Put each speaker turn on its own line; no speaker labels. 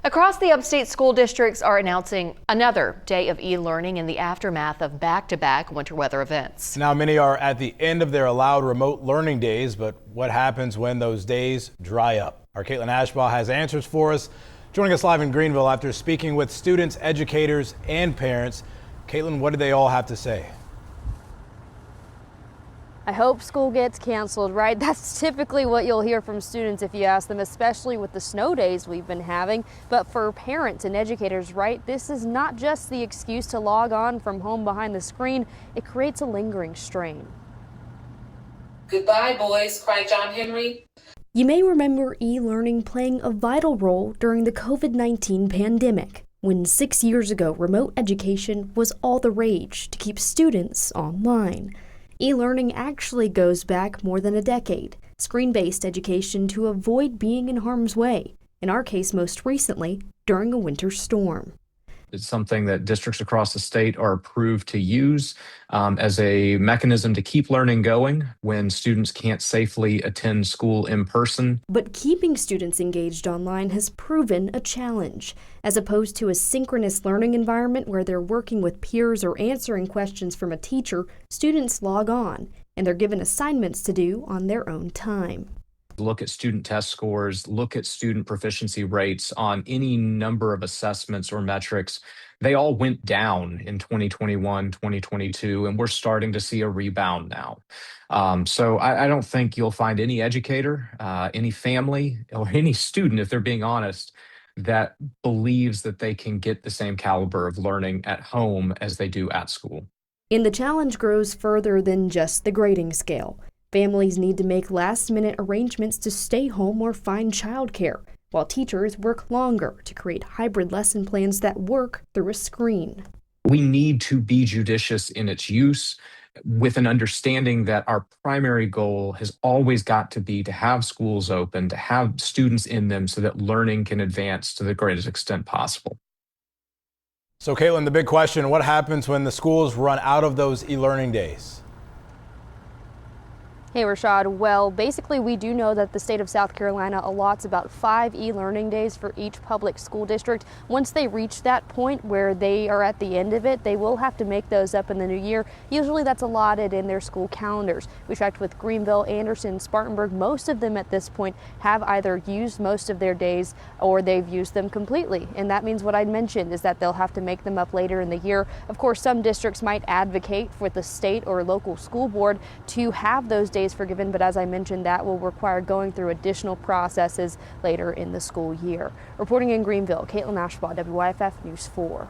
Across the upstate, school districts are announcing another day of e-learning in the aftermath of back-to-back winter weather events.
Now, many are at the end of their allowed remote learning days, but what happens when those days dry up? Our Caitlin Ashbaugh has answers for us. Joining us live in Greenville after speaking with students, educators, and parents. Caitlin, what do they all have to say?
I hope school gets canceled, right? That's typically what you'll hear from students if you ask them, especially with the snow days we've been having. But for parents and educators, right, this is not just the excuse to log on from home behind the screen. It creates a lingering strain.
Goodbye, boys, cried John Henry.
You may remember e-learning playing a vital role during the COVID-19 pandemic, when 6 years ago remote education was all the rage to keep students online. E-learning actually goes back more than a decade. Screen-based education to avoid being in harm's way. In our case, most recently, during a winter storm.
It's something that districts across the state are approved to use as a mechanism to keep learning going when students can't safely attend school in person.
But keeping students engaged online has proven a challenge. As opposed to a synchronous learning environment where they're working with peers or answering questions from a teacher, students log on and they're given assignments to do on their own time.
Look at student test scores, look at student proficiency rates on any number of assessments or metrics. They all went down in 2021, 2022, and we're starting to see a rebound now. So I don't think you'll find any educator, any family, or any student, if they're being honest, that believes that they can get the same caliber of learning at home as they do at school.
And the challenge grows further than just the grading scale. Families need to make last-minute arrangements to stay home or find childcare, while teachers work longer to create hybrid lesson plans that work through a screen.
We need to be judicious in its use with an understanding that our primary goal has always got to be to have schools open, to have students in them so that learning can advance to the greatest extent possible.
So, Caitlin, the big question, what happens when the schools run out of those e-learning days?
Hey, Rashad. Well, basically, we do know that the state of South Carolina allots about 5 e-learning days for each public school district. Once they reach that point where they are at the end of it, they will have to make those up in the new year. Usually that's allotted in their school calendars. We checked with Greenville, Anderson, Spartanburg. Most of them at this point have either used most of their days or they've used them completely. And that means what I mentioned is that they'll have to make them up later in the year. Of course, some districts might advocate for the state or local school board to have those days forgiven, but as I mentioned, that will require going through additional processes later in the school year. Reporting in Greenville, Caitlin Ashbaugh, WYFF News 4.